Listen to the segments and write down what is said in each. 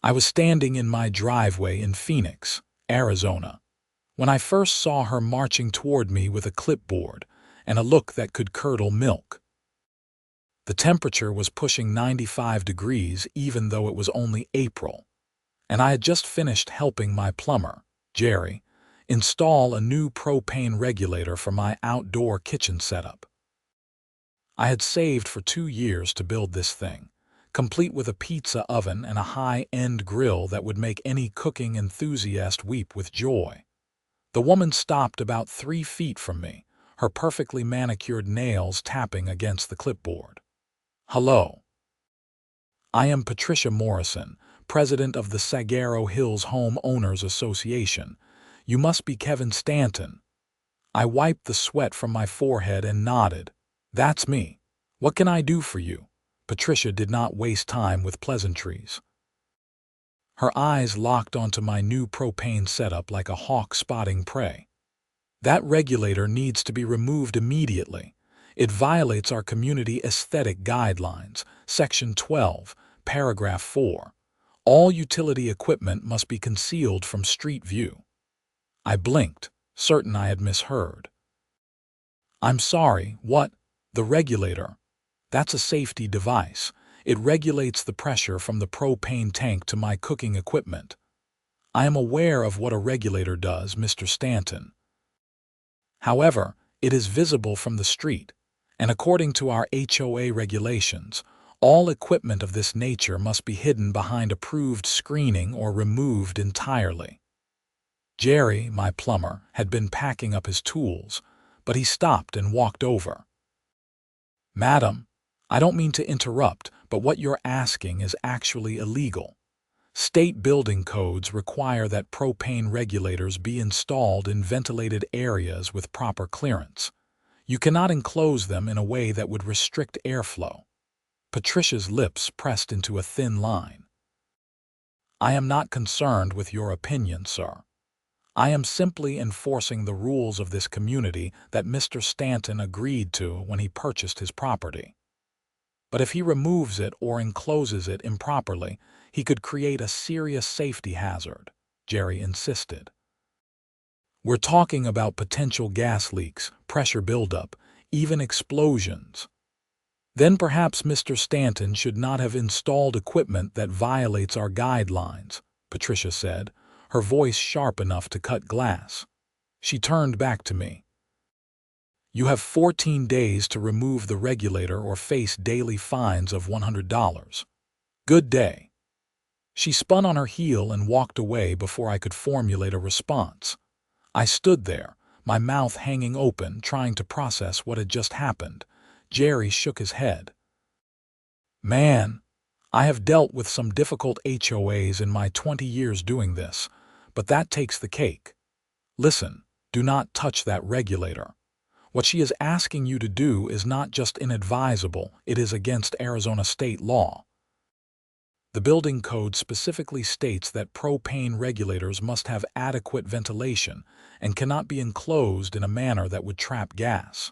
I was standing in my driveway in Phoenix, Arizona, when I first saw her marching toward me with a clipboard and a look that could curdle milk. The temperature was pushing 95 degrees even though it was only April, and I had just finished helping my plumber, Jerry, install a new propane regulator for my outdoor kitchen setup. I had saved for 2 years to build this thing, complete with a pizza oven and a high-end grill that would make any cooking enthusiast weep with joy. The woman stopped about 3 feet from me, her perfectly manicured nails tapping against the clipboard. "Hello. I am Patricia Morrison, president of the Saguaro Hills Home Owners Association. You must be Kevin Stanton." I wiped the sweat from my forehead and nodded. "That's me. What can I do for you?" Patricia did not waste time with pleasantries. Her eyes locked onto my new propane setup like a hawk spotting prey. "That regulator needs to be removed immediately. It violates our community aesthetic guidelines, Section 12, Paragraph 4. All utility equipment must be concealed from street view." I blinked, certain I had misheard. "I'm sorry, what? The regulator? That's a safety device. It regulates the pressure from the propane tank to my cooking equipment." "I am aware of what a regulator does, Mr. Stanton. However, it is visible from the street, and according to our HOA regulations, all equipment of this nature must be hidden behind approved screening or removed entirely." Jerry, my plumber, had been packing up his tools, but he stopped and walked over. "Madam, I don't mean to interrupt, but what you're asking is actually illegal. State building codes require that propane regulators be installed in ventilated areas with proper clearance. You cannot enclose them in a way that would restrict airflow." Patricia's lips pressed into a thin line. "I am not concerned with your opinion, sir. I am simply enforcing the rules of this community that Mr. Stanton agreed to when he purchased his property. But if he removes it or encloses it improperly, he could create a serious safety hazard," Jerry insisted. "We're talking about potential gas leaks, pressure buildup, even explosions. Then perhaps Mr. Stanton should not have installed equipment that violates our guidelines," Patricia said, her voice sharp enough to cut glass. She turned back to me. "You have 14 days to remove the regulator or face daily fines of $100. Good day." She spun on her heel and walked away before I could formulate a response. I stood there, my mouth hanging open, trying to process what had just happened. Jerry shook his head. "Man, I have dealt with some difficult HOAs in my 20 years doing this, but that takes the cake. Listen, do not touch that regulator. What she is asking you to do is not just inadvisable, it is against Arizona state law. The building code specifically states that propane regulators must have adequate ventilation and cannot be enclosed in a manner that would trap gas."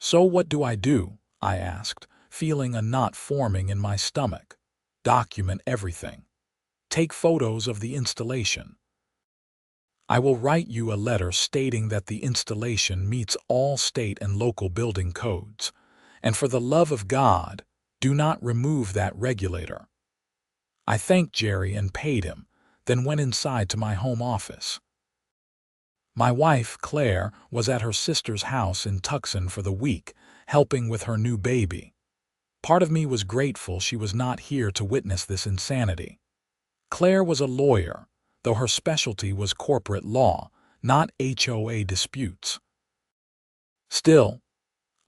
"So what do I do?" I asked, feeling a knot forming in my stomach. "Document everything. Take photos of the installation. I will write you a letter stating that the installation meets all state and local building codes. And for the love of God, do not remove that regulator." I thanked Jerry and paid him, then went inside to my home office. My wife, Claire, was at her sister's house in Tucson for the week, helping with her new baby. Part of me was grateful she was not here to witness this insanity. Claire was a lawyer, though her specialty was corporate law, not HOA disputes. Still,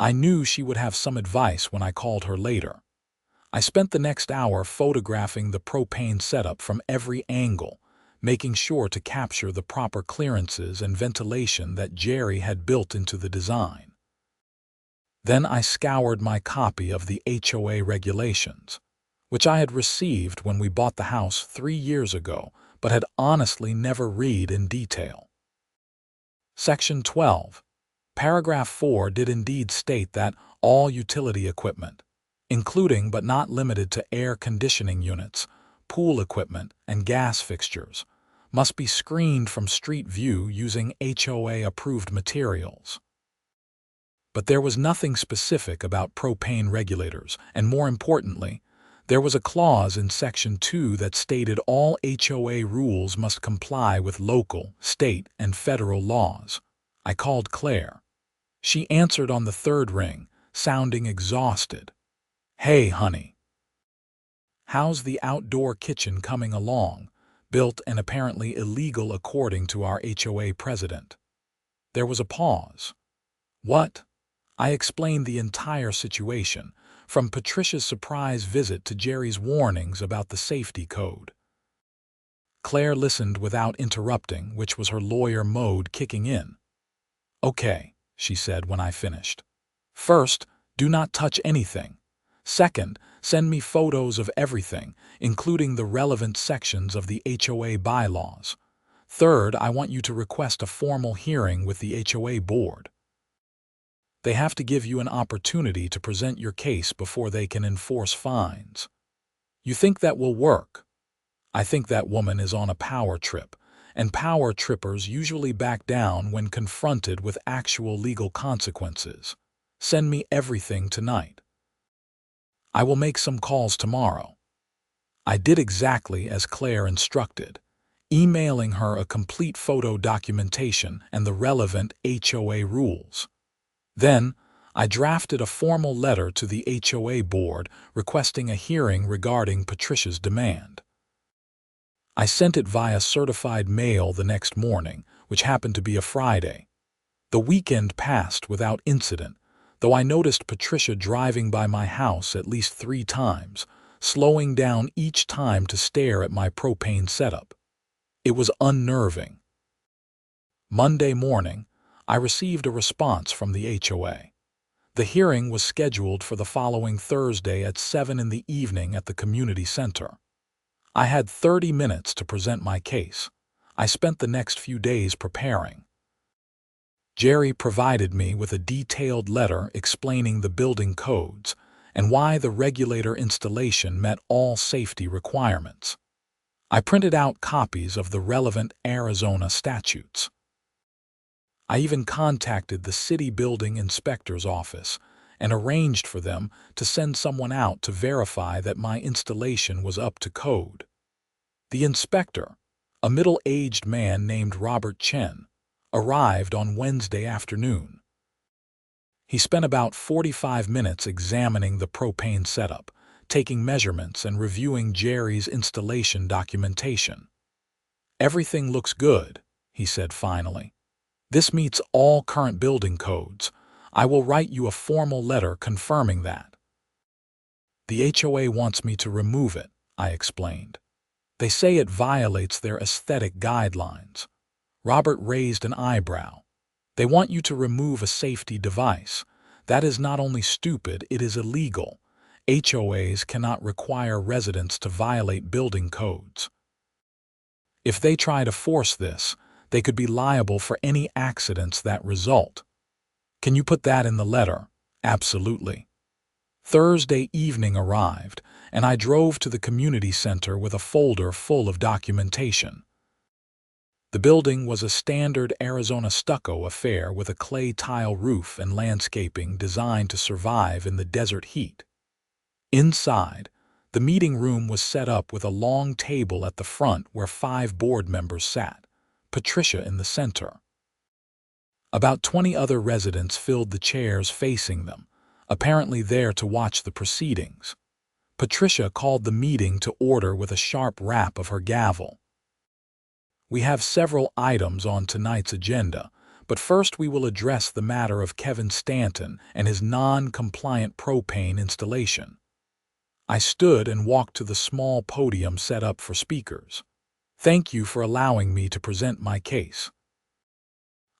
I knew she would have some advice when I called her later. I spent the next hour photographing the propane setup from every angle, making sure to capture the proper clearances and ventilation that Jerry had built into the design. Then I scoured my copy of the HOA regulations, which I had received when we bought the house 3 years ago, but had honestly never read in detail. Section 12, Paragraph 4 did indeed state that all utility equipment, including but not limited to air conditioning units, pool equipment, and gas fixtures must be screened from street view using HOA-approved materials. But there was nothing specific about propane regulators, and more importantly, there was a clause in Section 2 that stated all HOA rules must comply with local, state, and federal laws. I called Claire. She answered on the third ring, sounding exhausted. "Hey, honey. How's the outdoor kitchen coming along? Built and apparently illegal according to our HOA president." There was a pause. "What?" I explained the entire situation, from Patricia's surprise visit to Jerry's warnings about the safety code. Claire listened without interrupting, which was her lawyer mode kicking in. "Okay," she said when I finished. "First, do not touch anything. Second, send me photos of everything, including the relevant sections of the HOA bylaws. Third, I want you to request a formal hearing with the HOA board. They have to give you an opportunity to present your case before they can enforce fines." "You think that will work?" "I think that woman is on a power trip, and power trippers usually back down when confronted with actual legal consequences. Send me everything tonight. I will make some calls tomorrow." I did exactly as Claire instructed, emailing her a complete photo documentation and the relevant HOA rules. Then, I drafted a formal letter to the HOA board requesting a hearing regarding Patricia's demand. I sent it via certified mail the next morning, which happened to be a Friday. The weekend passed without incident, though I noticed Patricia driving by my house at least 3 times, slowing down each time to stare at my propane setup. It was unnerving. Monday morning, I received a response from the HOA. The hearing was scheduled for the following Thursday at 7 in the evening at the community center. I had 30 minutes to present my case. I spent the next few days preparing. Jerry provided me with a detailed letter explaining the building codes and why the regulator installation met all safety requirements. I printed out copies of the relevant Arizona statutes. I even contacted the city building inspector's office and arranged for them to send someone out to verify that my installation was up to code. The inspector, a middle-aged man named Robert Chen, arrived on Wednesday afternoon. He spent about 45 minutes examining the propane setup, taking measurements and reviewing Jerry's installation documentation. "Everything looks good," he said finally. "This meets all current building codes. I will write you a formal letter confirming that." "The HOA wants me to remove it," I explained. "They say it violates their aesthetic guidelines." Robert raised an eyebrow. "They want you to remove a safety device. That is not only stupid, it is illegal. HOAs cannot require residents to violate building codes. If they try to force this, they could be liable for any accidents that result." "Can you put that in the letter?" "Absolutely." Thursday evening arrived, and I drove to the community center with a folder full of documentation. The building was a standard Arizona stucco affair with a clay tile roof and landscaping designed to survive in the desert heat. Inside, the meeting room was set up with a long table at the front where 5 board members sat, Patricia in the center. About 20 other residents filled the chairs facing them, apparently there to watch the proceedings. Patricia called the meeting to order with a sharp rap of her gavel. "We have several items on tonight's agenda, but first we will address the matter of Kevin Stanton and his non-compliant propane installation." I stood and walked to the small podium set up for speakers. "Thank you for allowing me to present my case.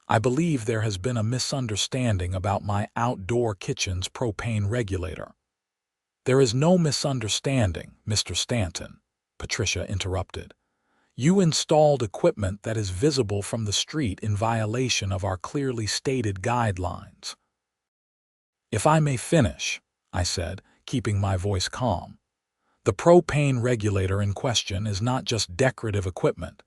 I believe there has been a misunderstanding about my outdoor kitchen's propane regulator." "There is no misunderstanding, Mr. Stanton," Patricia interrupted. "You installed equipment that is visible from the street in violation of our clearly stated guidelines." "If I may finish," I said, keeping my voice calm. The propane regulator in question is not just decorative equipment.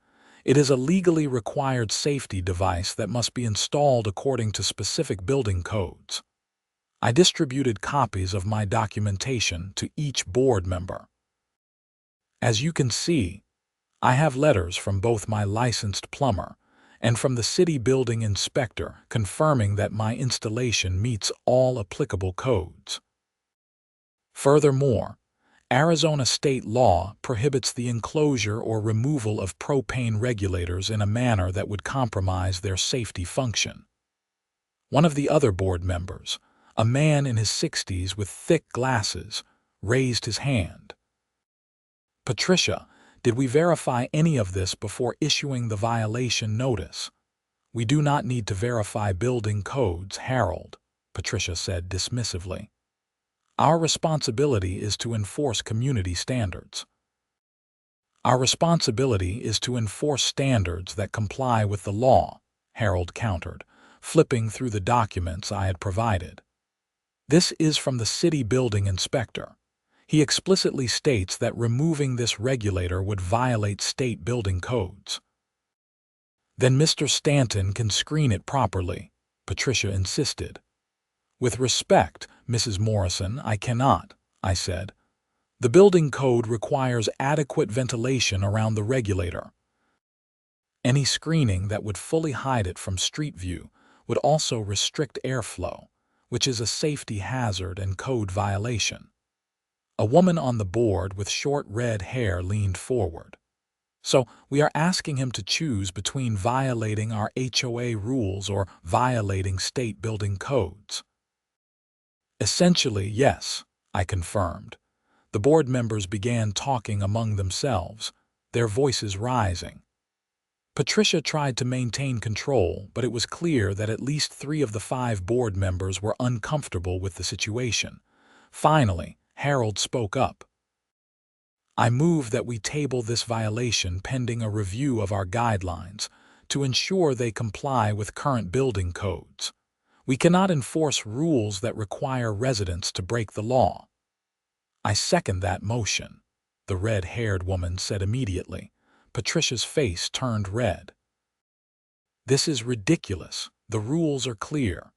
It is a legally required safety device that must be installed according to specific building codes. I distributed copies of my documentation to each board member. As you can see, I have letters from both my licensed plumber and from the city building inspector confirming that my installation meets all applicable codes. Furthermore, Arizona state law prohibits the enclosure or removal of propane regulators in a manner that would compromise their safety function. One of the other board members, a man in his 60s with thick glasses, raised his hand. Patricia, did we verify any of this before issuing the violation notice? We do not need to verify building codes, Harold, Patricia said dismissively. Our responsibility is to enforce community standards. Our responsibility is to enforce standards that comply with the law, Harold countered, flipping through the documents I had provided. This is from the city building inspector. He explicitly states that removing this regulator would violate state building codes. Then Mr. Stanton can screen it properly, Patricia insisted. With respect, Mrs. Morrison, I cannot, I said. The building code requires adequate ventilation around the regulator. Any screening that would fully hide it from street view would also restrict airflow, which is a safety hazard and code violation. A woman on the board with short red hair leaned forward. So we are asking him to choose between violating our HOA rules or violating state building codes. Essentially, yes, I confirmed. The board members began talking among themselves, their voices rising. Patricia tried to maintain control, but it was clear that at least 3 of the 5 board members were uncomfortable with the situation. Finally, Harold spoke up. I move that we table this violation pending a review of our guidelines to ensure they comply with current building codes. We cannot enforce rules that require residents to break the law. I second that motion, the red-haired woman said immediately. Patricia's face turned red. This is ridiculous. The rules are clear.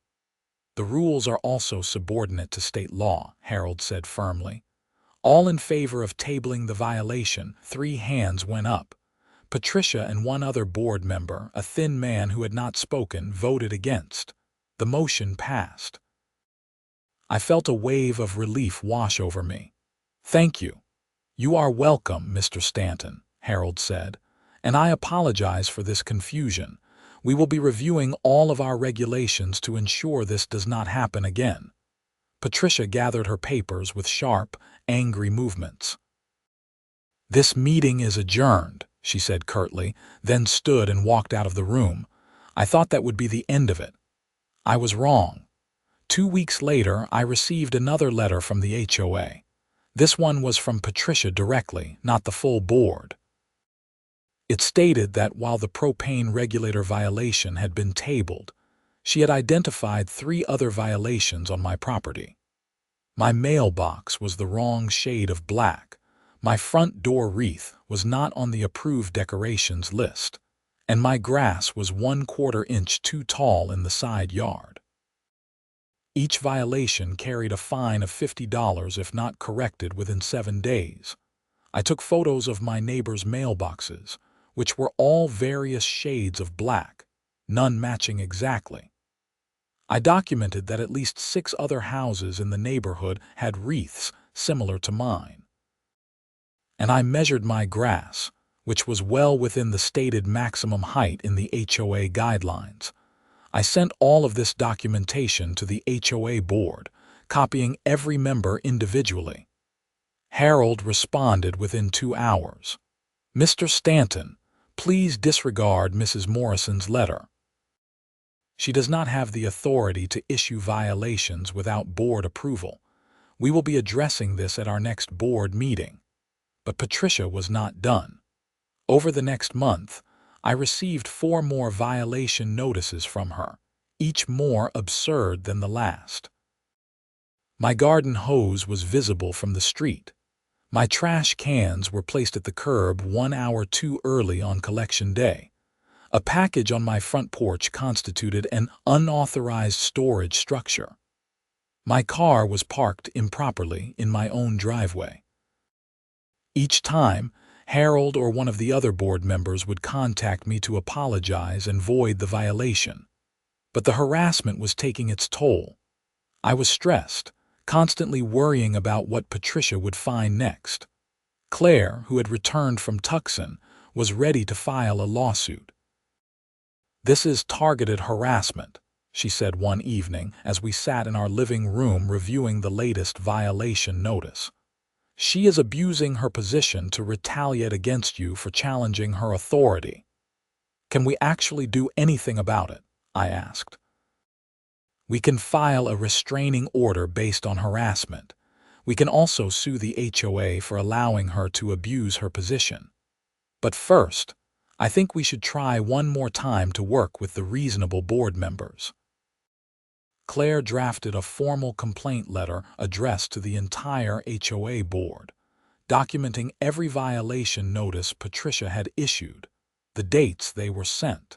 The rules are also subordinate to state law, Harold said firmly. All in favor of tabling the violation, 3 hands went up. Patricia and 1 other board member, a thin man who had not spoken, voted against. The motion passed. I felt a wave of relief wash over me. Thank you. You are welcome, Mr. Stanton, Harold said, and I apologize for this confusion. We will be reviewing all of our regulations to ensure this does not happen again. Patricia gathered her papers with sharp, angry movements. This meeting is adjourned, she said curtly, then stood and walked out of the room. I thought that would be the end of it. I was wrong. 2 weeks later, I received another letter from the HOA. This one was from Patricia directly, not the full board. It stated that while the propane regulator violation had been tabled, she had identified 3 other violations on my property. My mailbox was the wrong shade of black, my front door wreath was not on the approved decorations list, and my grass was 1/4 inch too tall in the side yard. Each violation carried a fine of $50 if not corrected within 7 days. I took photos of my neighbors' mailboxes, which were all various shades of black, none matching exactly. I documented that at least 6 other houses in the neighborhood had wreaths similar to mine. And I measured my grass, which was well within the stated maximum height in the HOA guidelines. I sent all of this documentation to the HOA board, copying every member individually. Harold responded within 2 hours. Mr. Stanton, please disregard Mrs. Morrison's letter. She does not have the authority to issue violations without board approval. We will be addressing this at our next board meeting. But Patricia was not done. Over the next month, I received 4 more violation notices from her, each more absurd than the last. My garden hose was visible from the street. My trash cans were placed at the curb 1 hour too early on collection day. A package on my front porch constituted an unauthorized storage structure. My car was parked improperly in my own driveway. Each time, Harold or one of the other board members would contact me to apologize and void the violation. But the harassment was taking its toll. I was stressed, constantly worrying about what Patricia would find next. Claire, who had returned from Tucson, was ready to file a lawsuit. "This is targeted harassment," she said one evening as we sat in our living room reviewing the latest violation notice. "She is abusing her position to retaliate against you for challenging her authority." "Can we actually do anything about it?" I asked. "We can file a restraining order based on harassment. We can also sue the HOA for allowing her to abuse her position. But first, I think we should try one more time to work with the reasonable board members." Claire drafted a formal complaint letter addressed to the entire HOA board, documenting every violation notice Patricia had issued, the dates they were sent,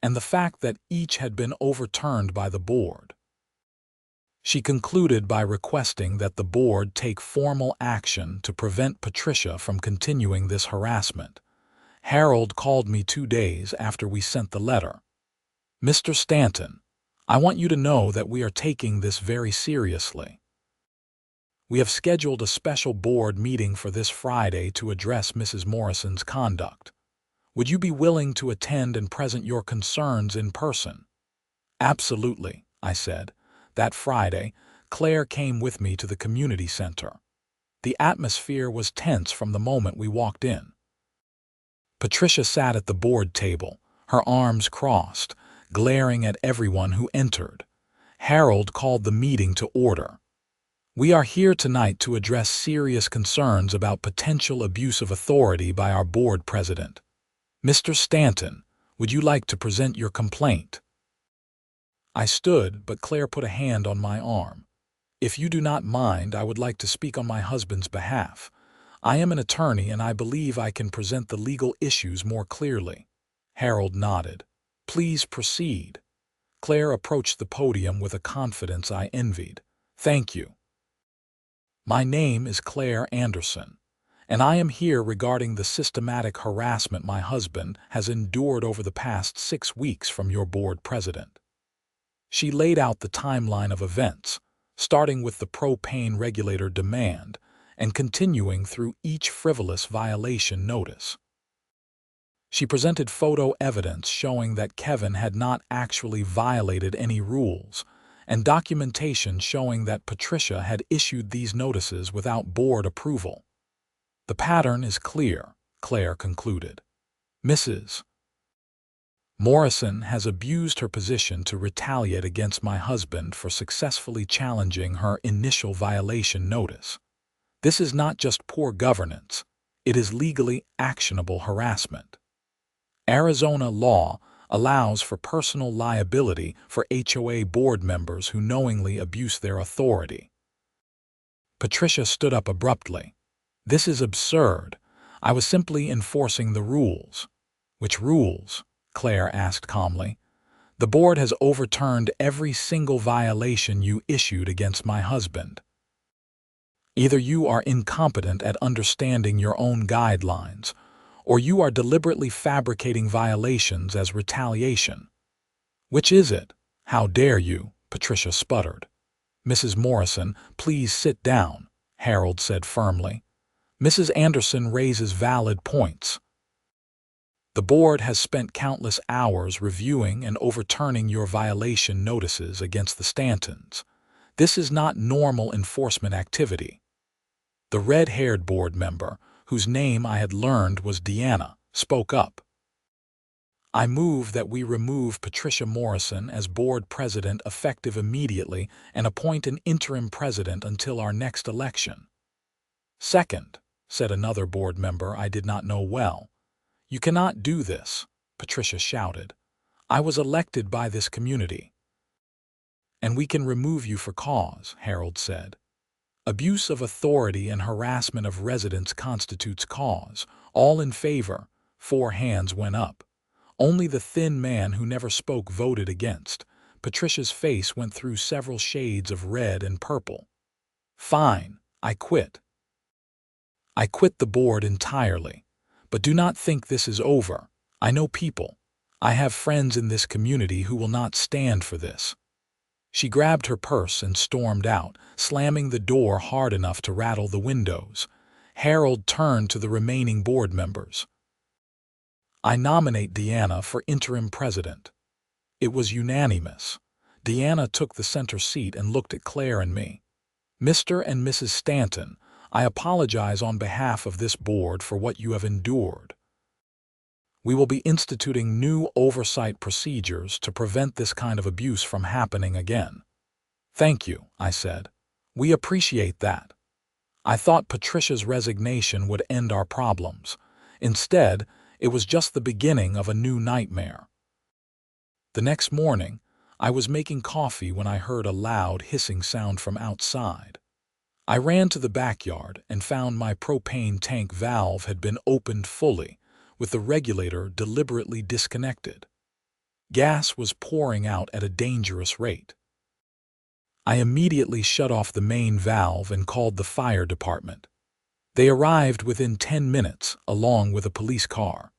and the fact that each had been overturned by the board. She concluded by requesting that the board take formal action to prevent Patricia from continuing this harassment. Harold called me 2 days after we sent the letter. "Mr. Stanton, I want you to know that we are taking this very seriously. We have scheduled a special board meeting for this Friday to address Mrs. Morrison's conduct. Would you be willing to attend and present your concerns in person?" "Absolutely," I said. That Friday, Claire came with me to the community center. The atmosphere was tense from the moment we walked in. Patricia sat at the board table, her arms crossed, glaring at everyone who entered. Harold called the meeting to order. "We are here tonight to address serious concerns about potential abuse of authority by our board president. Mr. Stanton, would you like to present your complaint?" I stood, but Claire put a hand on my arm. "If you do not mind, I would like to speak on my husband's behalf. I am an attorney and I believe I can present the legal issues more clearly." Harold nodded. "Please proceed." Claire approached the podium with a confidence I envied. "Thank you. My name is Claire Anderson, and I am here regarding the systematic harassment my husband has endured over the past 6 weeks from your board president." She laid out the timeline of events, starting with the Propane Regulator demand and continuing through each frivolous violation notice. She presented photo evidence showing that Kevin had not actually violated any rules, and documentation showing that Patricia had issued these notices without board approval. "The pattern is clear," Claire concluded. "Mrs. Morrison has abused her position to retaliate against my husband for successfully challenging her initial violation notice. This is not just poor governance, it is legally actionable harassment. Arizona law allows for personal liability for HOA board members who knowingly abuse their authority." Patricia stood up abruptly. "This is absurd. I was simply enforcing the rules." "Which rules?" Claire asked calmly. "The board has overturned every single violation you issued against my husband. Either you are incompetent at understanding your own guidelines, or you are deliberately fabricating violations as retaliation. Which is it? How dare you?" Patricia sputtered. "Mrs. Morrison, please sit down," Harold said firmly. "Mrs. Anderson raises valid points. The board has spent countless hours reviewing and overturning your violation notices against the Stantons. This is not normal enforcement activity." The red-haired board member, whose name I had learned was Deanna, spoke up. "I move that we remove Patricia Morrison as board president effective immediately and appoint an interim president until our next election." "Second," said another board member I did not know well. "You cannot do this," Patricia shouted. "I was elected by this community." "And we can remove you for cause," Harold said. Abuse of authority and harassment of residents constitutes cause. All in favor. 4 hands went up. Only the thin man who never spoke voted against. Patricia's face went through several shades of red and purple. Fine, I quit. I quit the board entirely. But do not think this is over. I know people. I have friends in this community who will not stand for this. She grabbed her purse and stormed out, slamming the door hard enough to rattle the windows. Harold turned to the remaining board members. I nominate Deanna for interim president. It was unanimous. Deanna took the center seat and looked at Claire and me. Mr. and Mrs. Stanton, I apologize on behalf of this board for what you have endured. We will be instituting new oversight procedures to prevent this kind of abuse from happening again. Thank you, I said. We appreciate that. I thought Patricia's resignation would end our problems. Instead, it was just the beginning of a new nightmare. The next morning, I was making coffee when I heard a loud hissing sound from outside. I ran to the backyard and found my propane tank valve had been opened fully, with the regulator deliberately disconnected. Gas was pouring out at a dangerous rate. I immediately shut off the main valve and called the fire department. They arrived within 10 minutes, along with a police car.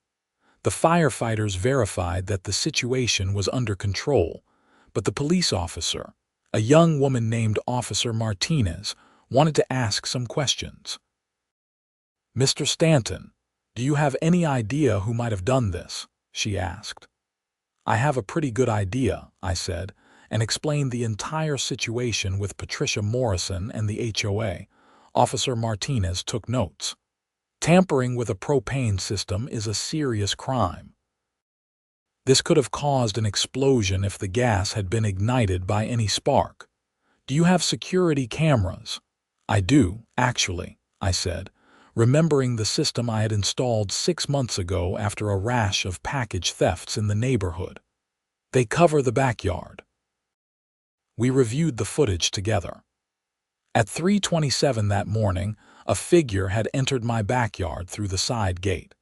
The firefighters verified that the situation was under control, but the police officer, a young woman named Officer Martinez, wanted to ask some questions. Mr. Stanton, do you have any idea who might have done this? She asked. I have a pretty good idea, I said, and explained the entire situation with Patricia Morrison and the HOA. Officer Martinez took notes. Tampering with a propane system is a serious crime. This could have caused an explosion if the gas had been ignited by any spark. Do you have security cameras? I do, actually, I said, remembering the system I had installed 6 months ago after a rash of package thefts in the neighborhood. They cover the backyard. We reviewed the footage together. At 3:27 that morning, a figure had entered my backyard through the side gate.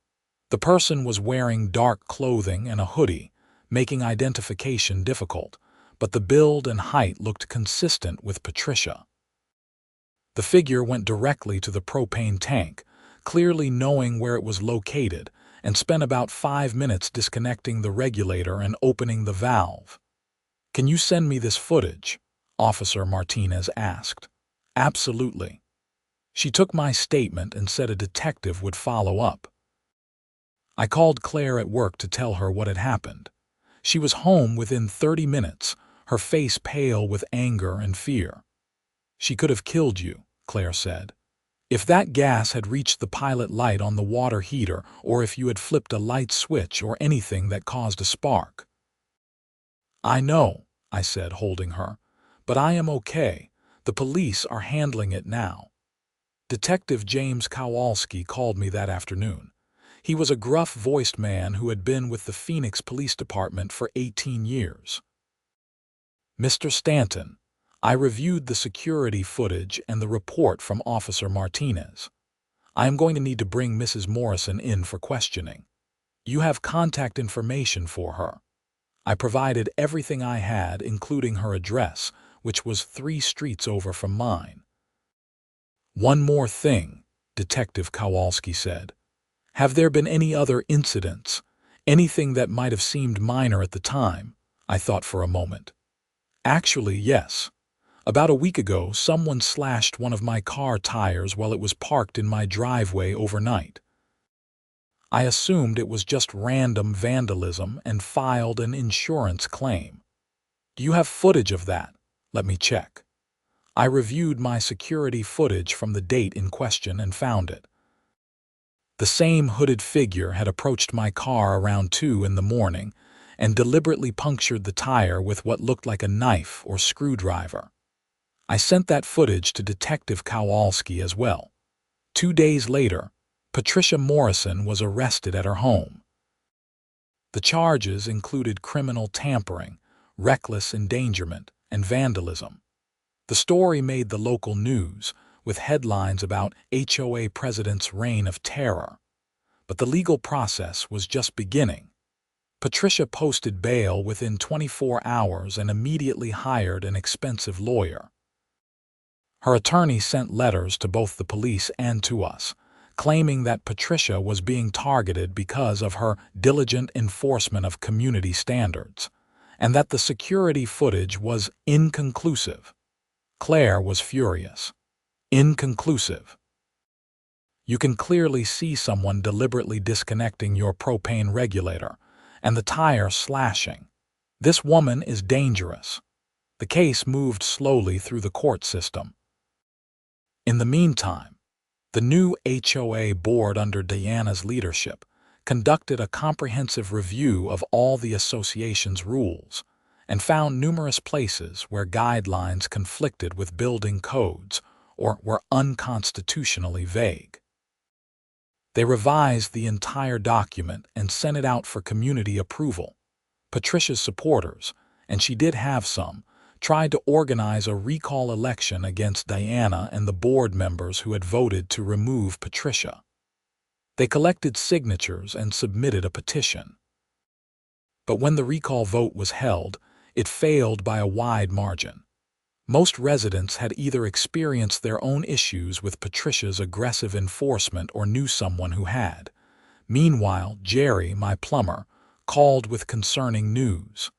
The person was wearing dark clothing and a hoodie, making identification difficult, but the build and height looked consistent with Patricia. The figure went directly to the propane tank, clearly knowing where it was located, and spent about 5 minutes disconnecting the regulator and opening the valve. Can you send me this footage? Officer Martinez asked. Absolutely. She took my statement and said a detective would follow up. I called Claire at work to tell her what had happened. She was home within 30 minutes, her face pale with anger and fear. She could have killed you, Claire said. If that gas had reached the pilot light on the water heater, or if you had flipped a light switch or anything that caused a spark. I know, I said, holding her, but I am okay. The police are handling it now. Detective James Kowalski called me that afternoon. He was a gruff-voiced man who had been with the Phoenix Police Department for 18 years. Mr. Stanton, I reviewed the security footage and the report from Officer Martinez. I am going to need to bring Mrs. Morrison in for questioning. You have contact information for her. I provided everything I had, including her address, which was 3 streets over from mine. One more thing, Detective Kowalski said. Have there been any other incidents? Anything that might have seemed minor at the time? I thought for a moment. Actually, yes. About a week ago, someone slashed one of my car tires while it was parked in my driveway overnight. I assumed it was just random vandalism and filed an insurance claim. Do you have footage of that? Let me check. I reviewed my security footage from the date in question and found it. The same hooded figure had approached my car around 2 in the morning and deliberately punctured the tire with what looked like a knife or screwdriver. I sent that footage to Detective Kowalski as well. 2 days later, Patricia Morrison was arrested at her home. The charges included criminal tampering, reckless endangerment, and vandalism. The story made the local news, with headlines about HOA president's reign of terror. But the legal process was just beginning. Patricia posted bail within 24 hours and immediately hired an expensive lawyer. Her attorney sent letters to both the police and to us, claiming that Patricia was being targeted because of her diligent enforcement of community standards, and that the security footage was inconclusive. Claire was furious. Inconclusive. You can clearly see someone deliberately disconnecting your propane regulator and the tire slashing. This woman is dangerous. The case moved slowly through the court system. In the meantime, the new HOA board under Diana's leadership conducted a comprehensive review of all the association's rules and found numerous places where guidelines conflicted with building codes or were unconstitutionally vague. They revised the entire document and sent it out for community approval. Patricia's supporters, and she did have some, tried to organize a recall election against Diana and the board members who had voted to remove Patricia. They collected signatures and submitted a petition. But when the recall vote was held, it failed by a wide margin. Most residents had either experienced their own issues with Patricia's aggressive enforcement or knew someone who had. Meanwhile, Jerry, my plumber, called with concerning news.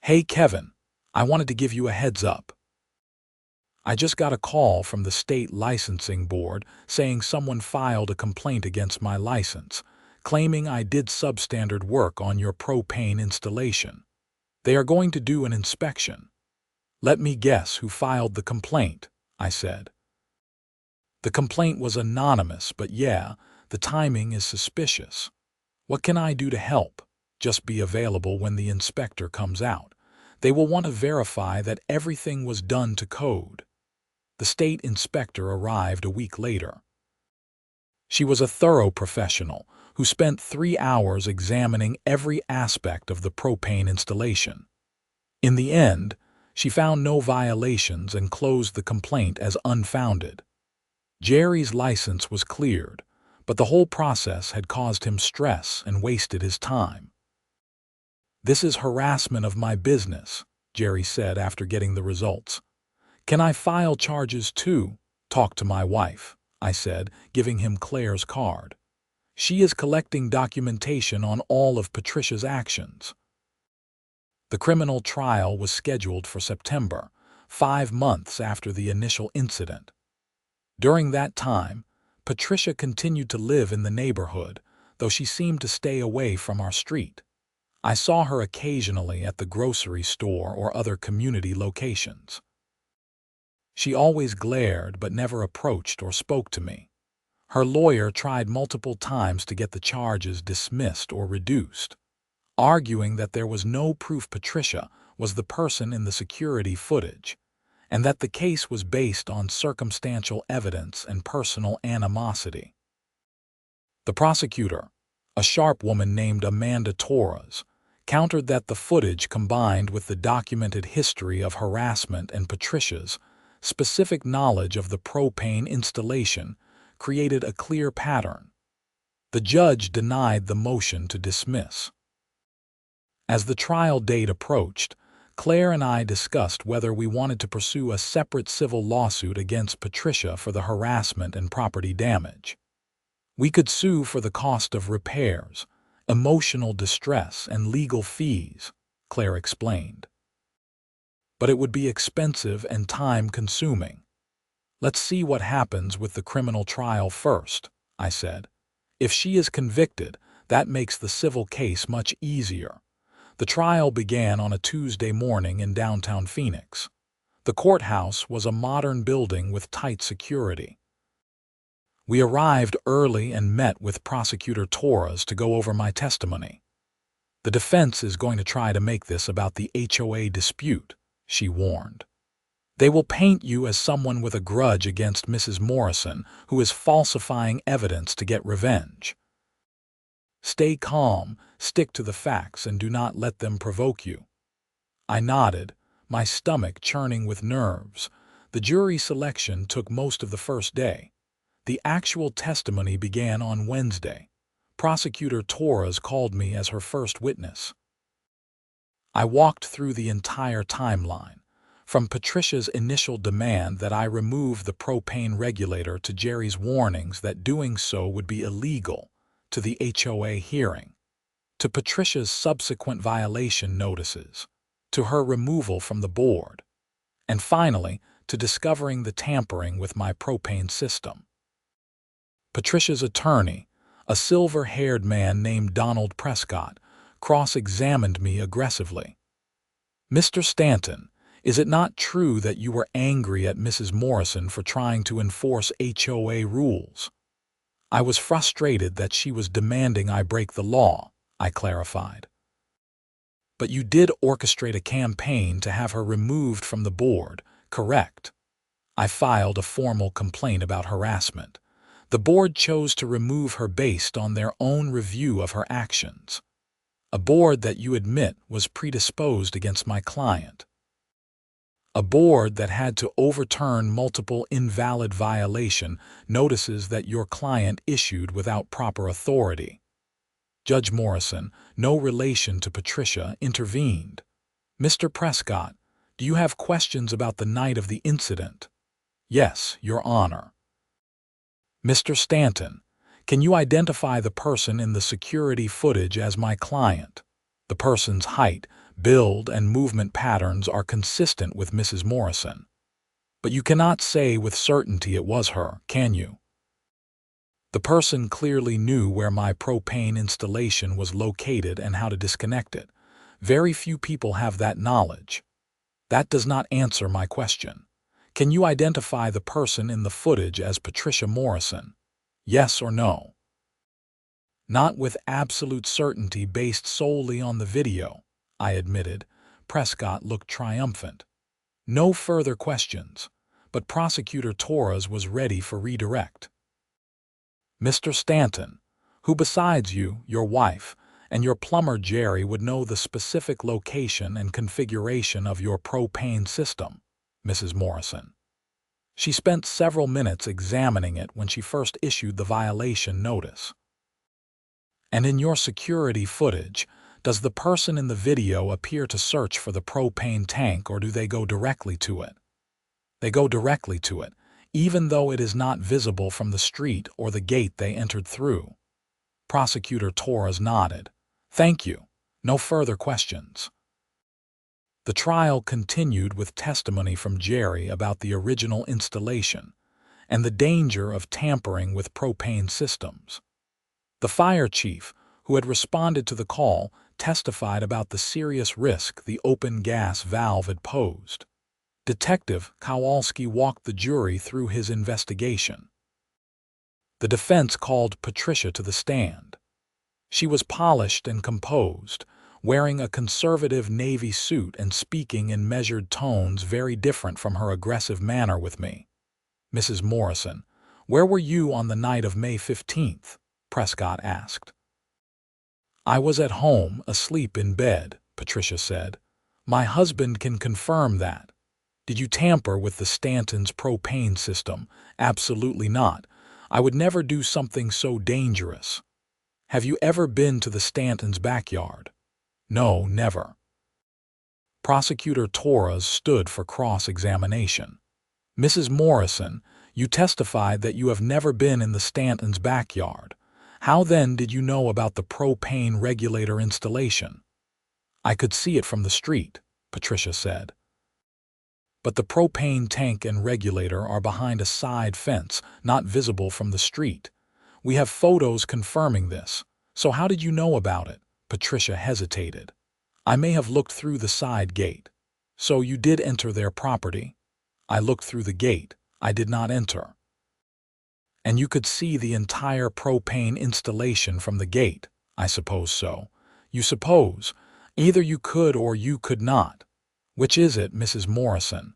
"Hey, Kevin, I wanted to give you a heads up. I just got a call from the state licensing board saying someone filed a complaint against my license, claiming I did substandard work on your propane installation. They are going to do an inspection." "Let me guess who filed the complaint," I said. "The complaint was anonymous, but yeah, the timing is suspicious. What can I do to help?" "Just be available when the inspector comes out. They will want to verify that everything was done to code." The state inspector arrived a week later. She was a thorough professional who spent 3 hours examining every aspect of the propane installation. In the end, she found no violations and closed the complaint as unfounded. Jerry's license was cleared, but the whole process had caused him stress and wasted his time. "This is harassment of my business," Jerry said after getting the results. "Can I file charges too?" "Talk to my wife," I said, giving him Claire's card. "She is collecting documentation on all of Patricia's actions." The criminal trial was scheduled for September, 5 months after the initial incident. During that time, Patricia continued to live in the neighborhood, though she seemed to stay away from our street. I saw her occasionally at the grocery store or other community locations. She always glared but never approached or spoke to me. Her lawyer tried multiple times to get the charges dismissed or reduced, arguing that there was no proof Patricia was the person in the security footage, and that the case was based on circumstantial evidence and personal animosity. The prosecutor, a sharp woman named Amanda Torres, countered that the footage combined with the documented history of harassment and Patricia's specific knowledge of the propane installation created a clear pattern. The judge denied the motion to dismiss. As the trial date approached, Claire and I discussed whether we wanted to pursue a separate civil lawsuit against Patricia for the harassment and property damage. We could sue for the cost of repairs, emotional distress, and legal fees, Claire explained. But it would be expensive and time-consuming. "Let's see what happens with the criminal trial first," I said. "If she is convicted, that makes the civil case much easier." The trial began on a Tuesday morning in downtown Phoenix. The courthouse was a modern building with tight security. We arrived early and met with Prosecutor Torres to go over my testimony. "The defense is going to try to make this about the HOA dispute," she warned. "They will paint you as someone with a grudge against Mrs. Morrison who is falsifying evidence to get revenge. Stay calm, stick to the facts, and do not let them provoke you." I nodded, my stomach churning with nerves. The jury selection took most of the first day. The actual testimony began on Wednesday. Prosecutor Torres called me as her first witness. I walked through the entire timeline, from Patricia's initial demand that I remove the propane regulator to Jerry's warnings that doing so would be illegal, to the HOA hearing, to Patricia's subsequent violation notices, to her removal from the board, and finally to discovering the tampering with my propane system. Patricia's attorney, a silver-haired man named Donald Prescott, cross-examined me aggressively. "Mr. Stanton, is it not true that you were angry at Mrs. Morrison for trying to enforce HOA rules?" "I was frustrated that she was demanding I break the law," I clarified. "But you did orchestrate a campaign to have her removed from the board, correct?" I filed a formal complaint about harassment. The board chose to remove her based on their own review of her actions. A board that you admit was predisposed against my client. A board that had to overturn multiple invalid violation notices that your client issued without proper authority. Judge Morrison, no relation to Patricia, intervened. "Mr. Prescott, do you have questions about the night of the incident?" "Yes, Your Honor." "Mr. Stanton, can you identify the person in the security footage as my client? The person's height, build, and movement patterns are consistent with Mrs. Morrison. But you cannot say with certainty it was her, can you?" "The person clearly knew where my propane installation was located and how to disconnect it. Very few people have that knowledge." "That does not answer my question. Can you identify the person in the footage as Patricia Morrison? Yes or no?" "Not with absolute certainty based solely on the video," I admitted. Prescott looked triumphant. No further questions, but Prosecutor Torres was ready for redirect. "Mr. Stanton, who besides you, your wife, and your plumber Jerry would know the specific location and configuration of your propane system, Mrs. Morrison?" She spent several minutes examining it when she first issued the violation notice. "And in your security footage, does the person in the video appear to search for the propane tank, or do they go directly to it?" "They go directly to it, even though it is not visible from the street or the gate they entered through." Prosecutor Torres nodded. "Thank you. No further questions." The trial continued with testimony from Jerry about the original installation and the danger of tampering with propane systems. The fire chief, who had responded to the call, testified about the serious risk the open gas valve had posed. Detective Kowalski walked the jury through his investigation. The defense called Patricia to the stand. She was polished and composed, wearing a conservative navy suit and speaking in measured tones very different from her aggressive manner with me. "Mrs. Morrison, where were you on the night of May 15th? Prescott asked. "I was at home, asleep in bed," Patricia said. "My husband can confirm that." "Did you tamper with the Stanton's propane system?" "Absolutely not. I would never do something so dangerous." "Have you ever been to the Stanton's backyard?" "No, never." Prosecutor Torres stood for cross-examination. "Mrs. Morrison, you testified that you have never been in the Stanton's backyard. How then did you know about the propane regulator installation?" "I could see it from the street," Patricia said. "But the propane tank and regulator are behind a side fence, not visible from the street. We have photos confirming this. So how did you know about it?" Patricia hesitated. "I may have looked through the side gate." "So you did enter their property?" "I looked through the gate. I did not enter." "And you could see the entire propane installation from the gate?" "I suppose so." "You suppose. Either you could or you could not. Which is it, Mrs. Morrison?"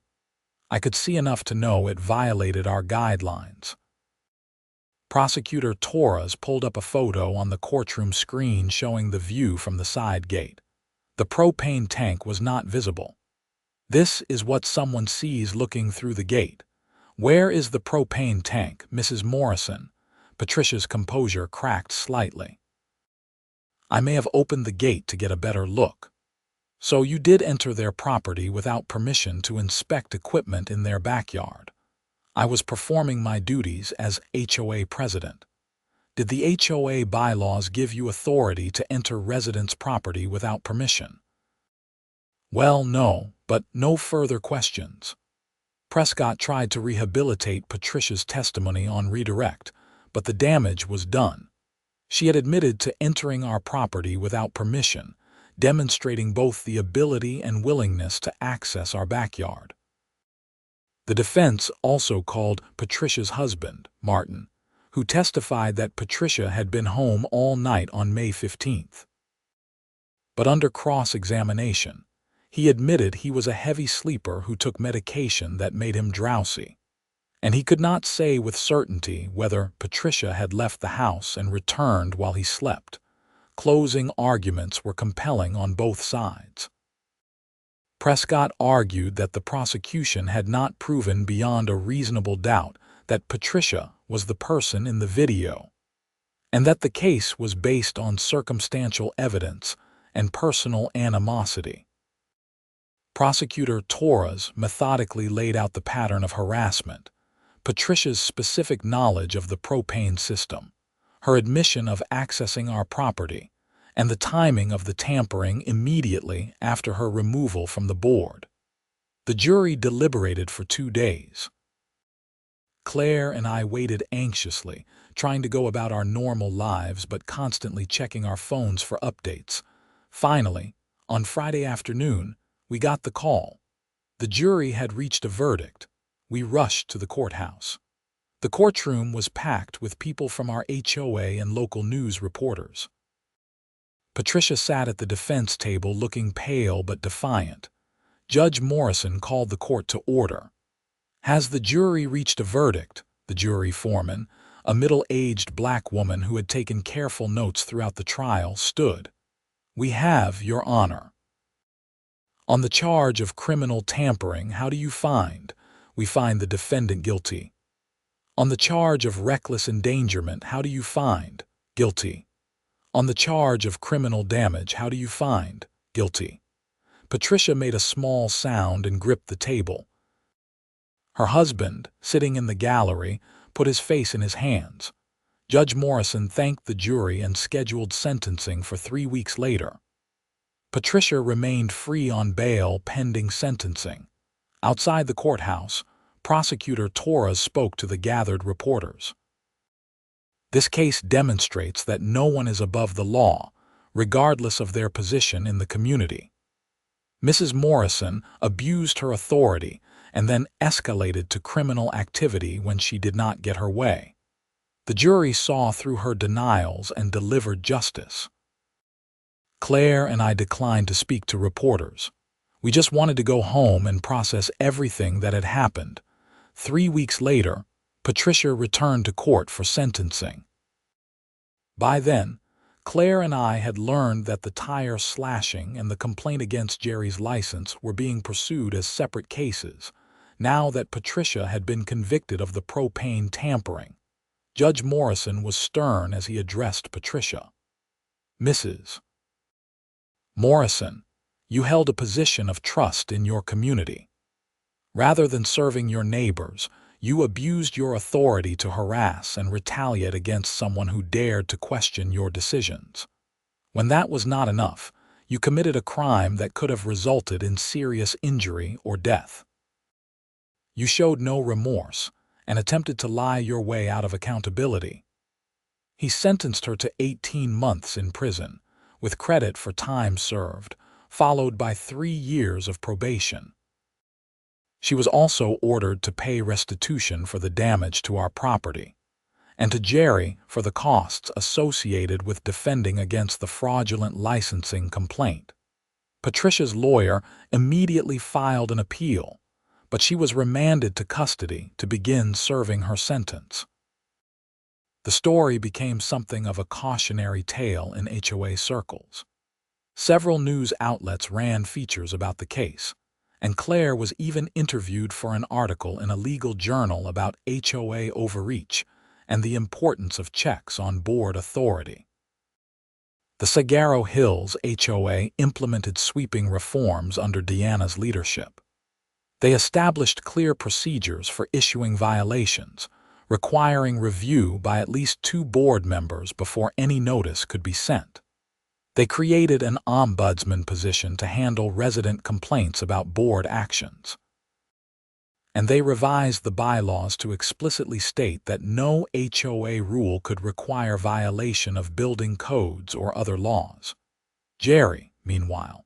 "I could see enough to know it violated our guidelines." Prosecutor Torres pulled up a photo on the courtroom screen showing the view from the side gate. The propane tank was not visible. This is what someone sees looking through the gate. Where is the propane tank, Mrs. Morrison? Patricia's composure cracked slightly. I may have opened the gate to get a better look. So you did enter their property without permission to inspect equipment in their backyard. I was performing my duties as HOA president. Did the HOA bylaws give you authority to enter residents' property without permission? Well, no, but no further questions. Prescott tried to rehabilitate Patricia's testimony on redirect, but the damage was done. She had admitted to entering our property without permission, demonstrating both the ability and willingness to access our backyard. The defense also called Patricia's husband, Martin, who testified that Patricia had been home all night on May 15th. But under cross-examination, he admitted he was a heavy sleeper who took medication that made him drowsy, and he could not say with certainty whether Patricia had left the house and returned while he slept. Closing arguments were compelling on both sides. Prescott argued that the prosecution had not proven beyond a reasonable doubt that Patricia was the person in the video, and that the case was based on circumstantial evidence and personal animosity. Prosecutor Torres methodically laid out the pattern of harassment, Patricia's specific knowledge of the propane system, her admission of accessing our property, and the timing of the tampering immediately after her removal from the board. The jury deliberated for 2 days. Claire and I waited anxiously, trying to go about our normal lives but constantly checking our phones for updates. Finally, on Friday afternoon, we got the call. The jury had reached a verdict. We rushed to the courthouse. The courtroom was packed with people from our HOA and local news reporters. Patricia sat at the defense table looking pale but defiant. Judge Morrison called the court to order. Has the jury reached a verdict? The jury foreman, a middle-aged black woman who had taken careful notes throughout the trial, stood. We have, Your Honor. On the charge of criminal tampering, how do you find? We find the defendant guilty. On the charge of reckless endangerment, how do you find? Guilty. On the charge of criminal damage, how do you find? Guilty. Patricia made a small sound and gripped the table. Her husband, sitting in the gallery, put his face in his hands. Judge Morrison thanked the jury and scheduled sentencing for 3 weeks later. Patricia remained free on bail pending sentencing. Outside the courthouse, Prosecutor Torres spoke to the gathered reporters. This case demonstrates that no one is above the law, regardless of their position in the community. Mrs. Morrison abused her authority and then escalated to criminal activity when she did not get her way. The jury saw through her denials and delivered justice. Claire and I declined to speak to reporters. We just wanted to go home and process everything that had happened. 3 weeks later, Patricia returned to court for sentencing. By then, Claire and I had learned that the tire slashing and the complaint against Jerry's license were being pursued as separate cases, now that Patricia had been convicted of the propane tampering. Judge Morrison was stern as he addressed Patricia. Mrs. Morrison, you held a position of trust in your community. Rather than serving your neighbors, you abused your authority to harass and retaliate against someone who dared to question your decisions. When that was not enough, you committed a crime that could have resulted in serious injury or death. You showed no remorse and attempted to lie your way out of accountability. He sentenced her to 18 months in prison, with credit for time served, followed by 3 years of probation. She was also ordered to pay restitution for the damage to our property, and to Jerry for the costs associated with defending against the fraudulent licensing complaint. Patricia's lawyer immediately filed an appeal, but she was remanded to custody to begin serving her sentence. The story became something of a cautionary tale in HOA circles. Several news outlets ran features about the case, and Claire was even interviewed for an article in a legal journal about HOA overreach and the importance of checks on board authority. The Saguaro Hills HOA implemented sweeping reforms under Deanna's leadership. They established clear procedures for issuing violations, requiring review by at least 2 board members before any notice could be sent. They created an ombudsman position to handle resident complaints about board actions. And they revised the bylaws to explicitly state that no HOA rule could require violation of building codes or other laws. Jerry, meanwhile,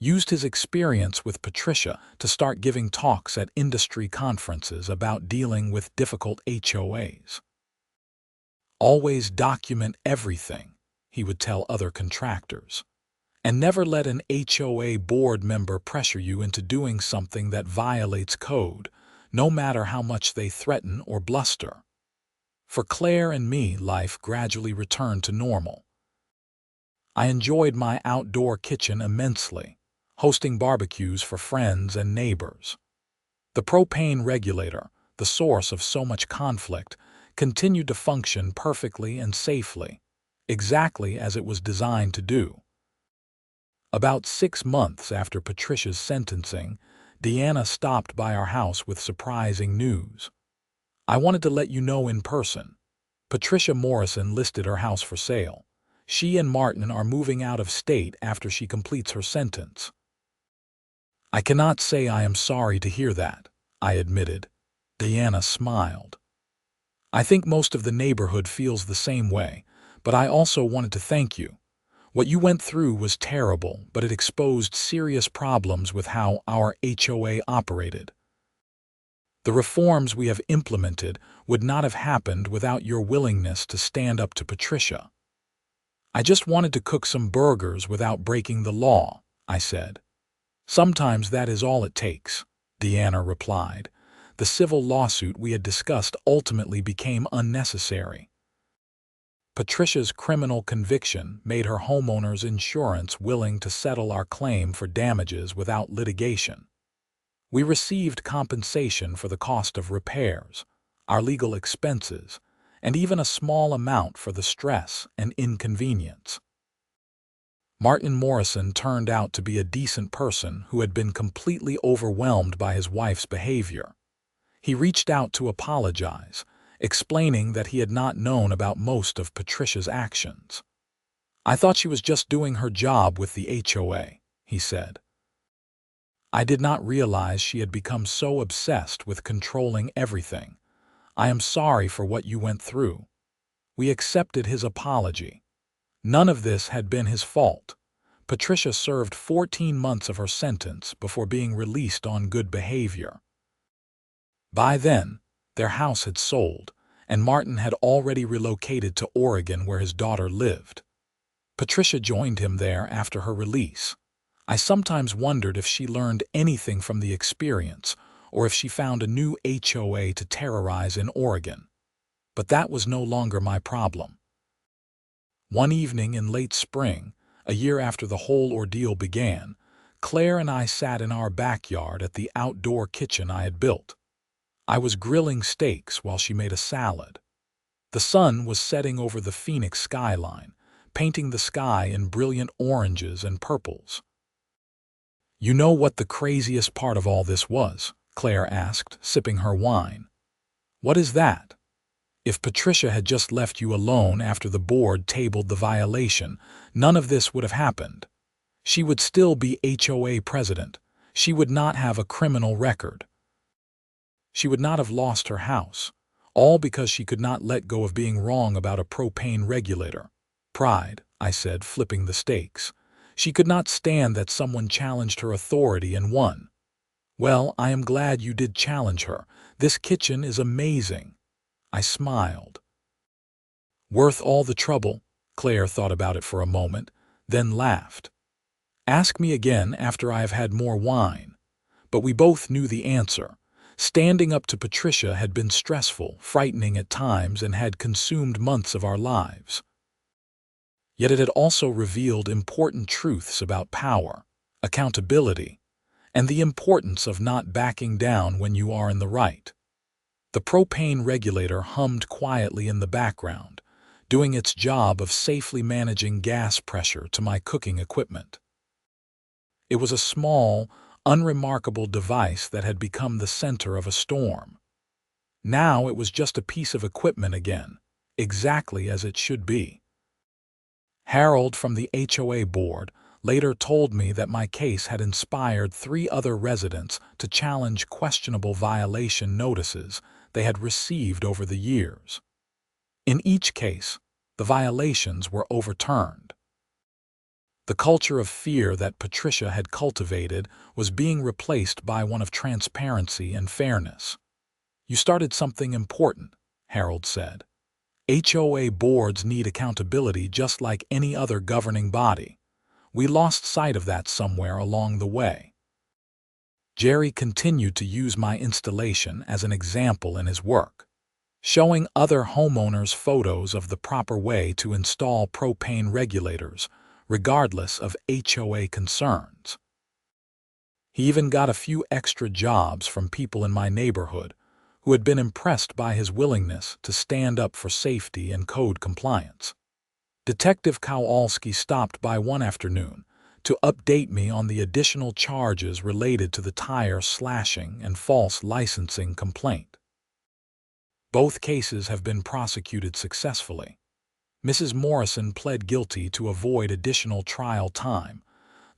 used his experience with Patricia to start giving talks at industry conferences about dealing with difficult HOAs. "Always document everything," he would tell other contractors, "and never let an HOA board member pressure you into doing something that violates code, no matter how much they threaten or bluster." For Claire and me, life gradually returned to normal. I enjoyed my outdoor kitchen immensely, hosting barbecues for friends and neighbors. The propane regulator, the source of so much conflict, continued to function perfectly and safely, exactly as it was designed to do. About 6 months after Patricia's sentencing, Deanna stopped by our house with surprising news. "I wanted to let you know in person. Patricia Morrison listed her house for sale. She and Martin are moving out of state after she completes her sentence." "I cannot say I am sorry to hear that," I admitted. Deanna smiled. "I think most of the neighborhood feels the same way, but I also wanted to thank you. What you went through was terrible, but it exposed serious problems with how our HOA operated. The reforms we have implemented would not have happened without your willingness to stand up to Patricia." "I just wanted to cook some burgers without breaking the law," I said. "Sometimes that is all it takes," Deanna replied. The civil lawsuit we had discussed ultimately became unnecessary. Patricia's criminal conviction made her homeowner's insurance willing to settle our claim for damages without litigation. We received compensation for the cost of repairs, our legal expenses, and even a small amount for the stress and inconvenience. Martin Morrison turned out to be a decent person who had been completely overwhelmed by his wife's behavior. He reached out to apologize, explaining that he had not known about most of Patricia's actions. "I thought she was just doing her job with the HOA," he said. "I did not realize she had become so obsessed with controlling everything. I am sorry for what you went through." We accepted his apology. None of this had been his fault. Patricia served 14 months of her sentence before being released on good behavior. By then, their house had sold, and Martin had already relocated to Oregon where his daughter lived. Patricia joined him there after her release. I sometimes wondered if she learned anything from the experience or if she found a new HOA to terrorize in Oregon. But that was no longer my problem. One evening in late spring, a year after the whole ordeal began, Claire and I sat in our backyard at the outdoor kitchen I had built. I was grilling steaks while she made a salad. The sun was setting over the Phoenix skyline, painting the sky in brilliant oranges and purples. "You know what the craziest part of all this was?" Claire asked, sipping her wine. "What is that?" "If Patricia had just left you alone after the board tabled the violation, none of this would have happened. She would still be HOA president. She would not have a criminal record. She would not have lost her house, all because she could not let go of being wrong about a propane regulator. Pride," I said, flipping the stakes. "She could not stand that someone challenged her authority and won." "Well, I am glad you did challenge her. This kitchen is amazing." I smiled. "Worth all the trouble?" Claire thought about it for a moment, then laughed. "Ask me again after I have had more wine." But we both knew the answer. Standing up to Patricia had been stressful, frightening at times, and had consumed months of our lives. Yet it had also revealed important truths about power, accountability, and the importance of not backing down when you are in the right. The propane regulator hummed quietly in the background, doing its job of safely managing gas pressure to my cooking equipment. It was a small, unremarkable device that had become the center of a storm. Now it was just a piece of equipment again, exactly as it should be. Harold from the HOA board later told me that my case had inspired 3 other residents to challenge questionable violation notices they had received over the years. In each case, the violations were overturned. The culture of fear that Patricia had cultivated was being replaced by one of transparency and fairness. "You started something important," Harold said. "HOA boards need accountability just like any other governing body. We lost sight of that somewhere along the way." Jerry continued to use my installation as an example in his work, showing other homeowners photos of the proper way to install propane regulators, regardless of HOA concerns. He even got a few extra jobs from people in my neighborhood who had been impressed by his willingness to stand up for safety and code compliance. Detective Kowalski stopped by one afternoon to update me on the additional charges related to the tire slashing and false licensing complaint. Both cases have been prosecuted successfully. Mrs. Morrison pled guilty to avoid additional trial time.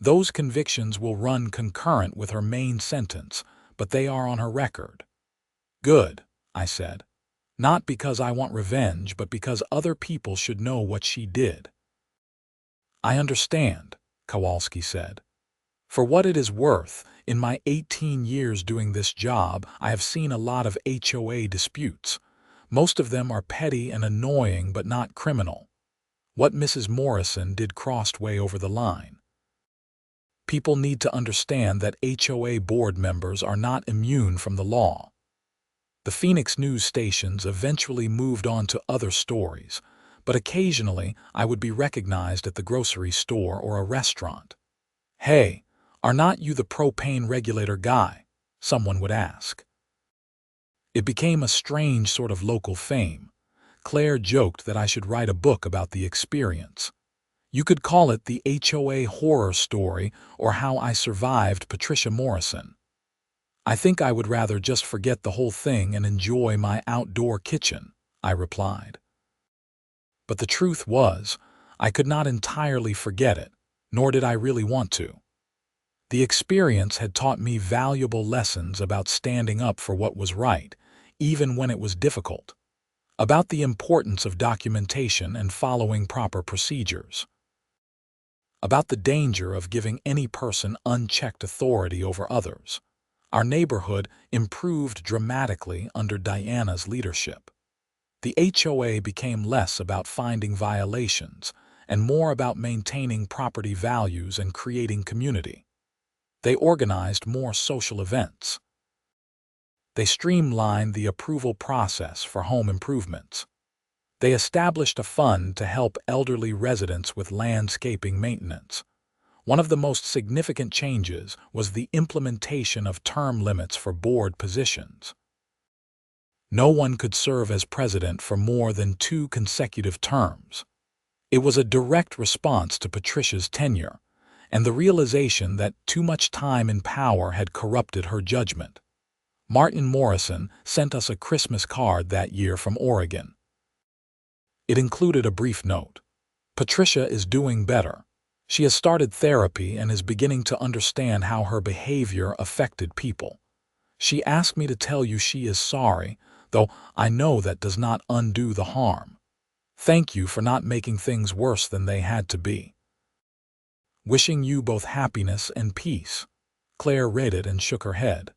Those convictions will run concurrent with her main sentence, but they are on her record. "Good," I said. "Not because I want revenge, but because other people should know what she did." "I understand," Kowalski said. "For what it is worth, in my 18 years doing this job, I have seen a lot of HOA disputes. Most of them are petty and annoying but not criminal. What Mrs. Morrison did crossed way over the line. People need to understand that HOA board members are not immune from the law." The Phoenix news stations eventually moved on to other stories, but occasionally I would be recognized at the grocery store or a restaurant. "Hey, are not you the propane regulator guy?" someone would ask. It became a strange sort of local fame. Claire joked that I should write a book about the experience. You could call it the HOA horror story or how I survived Patricia Morrison. "I think I would rather just forget the whole thing and enjoy my outdoor kitchen," I replied. But the truth was, I could not entirely forget it, nor did I really want to. The experience had taught me valuable lessons about standing up for what was right, even when it was difficult, about the importance of documentation and following proper procedures, about the danger of giving any person unchecked authority over others. Our neighborhood improved dramatically under Diana's leadership. The HOA became less about finding violations and more about maintaining property values and creating community. They organized more social events. They streamlined the approval process for home improvements. They established a fund to help elderly residents with landscaping maintenance. One of the most significant changes was the implementation of term limits for board positions. No one could serve as president for more than 2 consecutive terms. It was a direct response to Patricia's tenure and the realization that too much time in power had corrupted her judgment. Martin Morrison sent us a Christmas card that year from Oregon. It included a brief note. "Patricia is doing better. She has started therapy and is beginning to understand how her behavior affected people. She asked me to tell you she is sorry, though I know that does not undo the harm. Thank you for not making things worse than they had to be. Wishing you both happiness and peace." Claire read it and shook her head.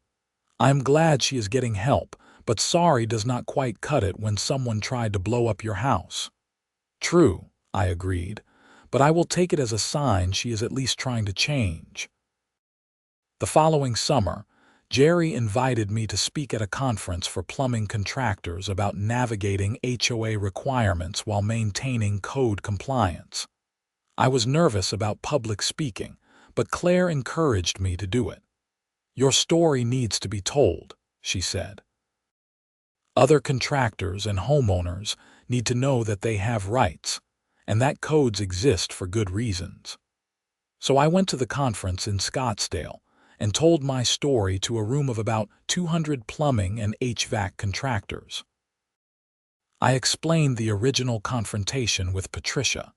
"I'm glad she is getting help, but sorry does not quite cut it when someone tried to blow up your house." "True," I agreed, "but I will take it as a sign she is at least trying to change." The following summer, Jerry invited me to speak at a conference for plumbing contractors about navigating HOA requirements while maintaining code compliance. I was nervous about public speaking, but Claire encouraged me to do it. "Your story needs to be told," she said. "Other contractors and homeowners need to know that they have rights, and that codes exist for good reasons." So I went to the conference in Scottsdale and told my story to a room of about 200 plumbing and HVAC contractors. I explained the original confrontation with Patricia,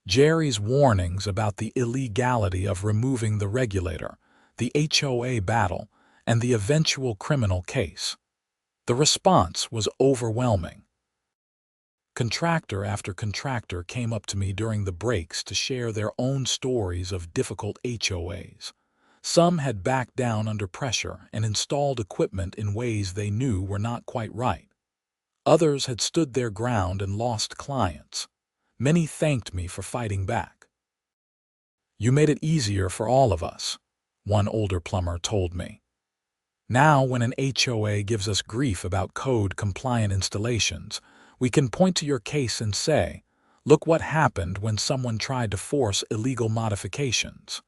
Jerry's warnings about the illegality of removing the regulator, the HOA battle, and the eventual criminal case. The response was overwhelming. Contractor after contractor came up to me during the breaks to share their own stories of difficult HOAs. Some had backed down under pressure and installed equipment in ways they knew were not quite right. Others had stood their ground and lost clients. Many thanked me for fighting back. "You made it easier for all of us," one older plumber told me. "Now when an HOA gives us grief about code-compliant installations, we can point to your case and say, 'Look what happened when someone tried to force illegal modifications.'"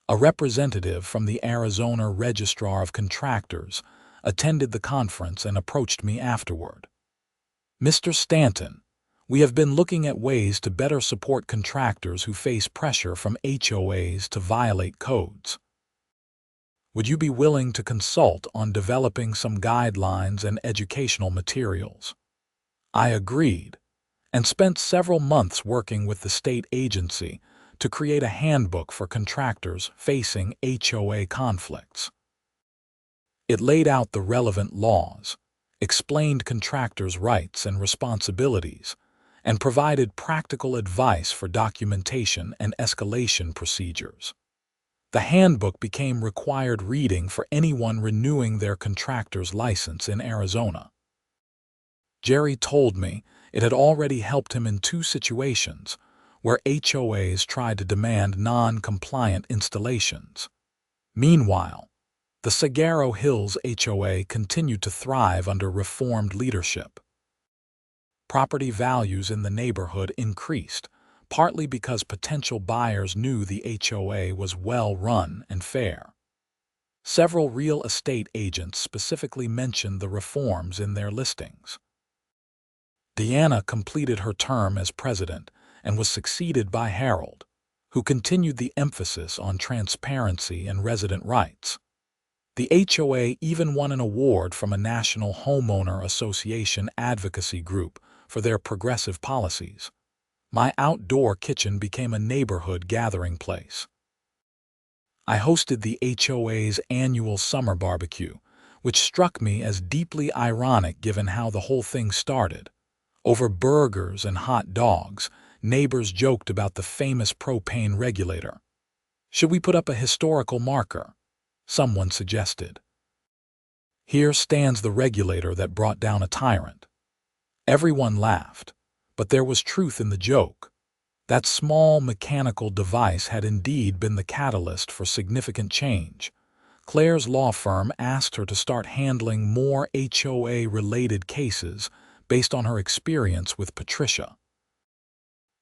A representative from the Arizona Registrar of Contractors attended the conference and approached me afterward. "Mr. Stanton, we have been looking at ways to better support contractors who face pressure from HOAs to violate codes. Would you be willing to consult on developing some guidelines and educational materials?" I agreed, and spent several months working with the state agency to create a handbook for contractors facing HOA conflicts. It laid out the relevant laws, explained contractors' rights and responsibilities, and provided practical advice for documentation and escalation procedures. The handbook became required reading for anyone renewing their contractor's license in Arizona. Jerry told me it had already helped him in 2 situations where HOAs tried to demand non-compliant installations. Meanwhile, the Saguaro Hills HOA continued to thrive under reformed leadership. Property values in the neighborhood increased, partly because potential buyers knew the HOA was well-run and fair. Several real estate agents specifically mentioned the reforms in their listings. Deanna completed her term as president and was succeeded by Harold, who continued the emphasis on transparency and resident rights. The HOA even won an award from a National Homeowner Association advocacy group for their progressive policies. My outdoor kitchen became a neighborhood gathering place. I hosted the HOA's annual summer barbecue, which struck me as deeply ironic given how the whole thing started. Over burgers and hot dogs, neighbors joked about the famous propane regulator. "Should we put up a historical marker?" someone suggested. "Here stands the regulator that brought down a tyrant." Everyone laughed, but there was truth in the joke. That small mechanical device had indeed been the catalyst for significant change. Claire's law firm asked her to start handling more HOA-related cases based on her experience with Patricia.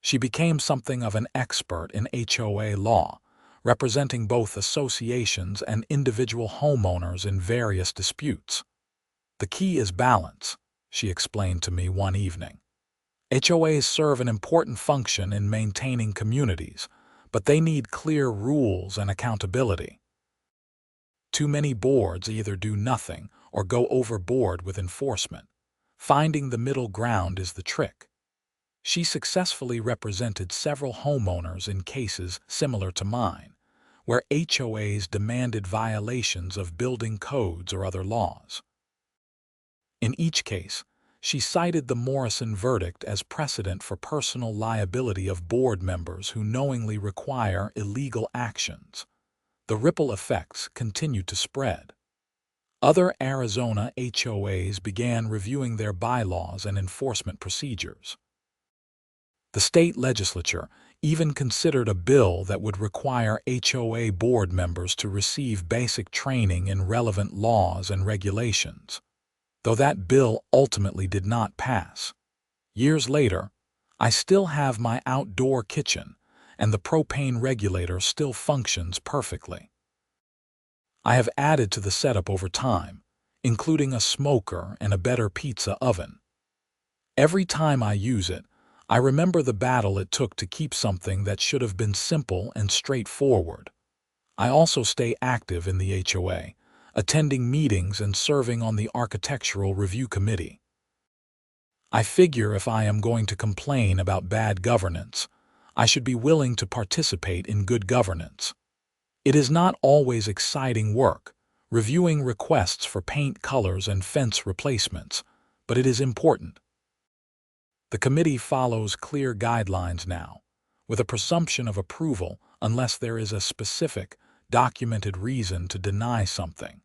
She became something of an expert in HOA law, representing both associations and individual homeowners in various disputes. "The key is balance," she explained to me one evening. "HOAs serve an important function in maintaining communities, but they need clear rules and accountability. Too many boards either do nothing or go overboard with enforcement. Finding the middle ground is the trick." She successfully represented several homeowners in cases similar to mine, where HOAs demanded violations of building codes or other laws. In each case, she cited the Morrison verdict as precedent for personal liability of board members who knowingly require illegal actions. The ripple effects continued to spread. Other Arizona HOAs began reviewing their bylaws and enforcement procedures. The state legislature even considered a bill that would require HOA board members to receive basic training in relevant laws and regulations, though that bill ultimately did not pass. Years later, I still have my outdoor kitchen, and the propane regulator still functions perfectly. I have added to the setup over time, including a smoker and a better pizza oven. Every time I use it, I remember the battle it took to keep something that should have been simple and straightforward. I also stay active in the HOA, attending meetings and serving on the Architectural Review Committee. I figure if I am going to complain about bad governance, I should be willing to participate in good governance. It is not always exciting work, reviewing requests for paint colors and fence replacements, but it is important. The committee follows clear guidelines now, with a presumption of approval unless there is a specific, documented reason to deny something.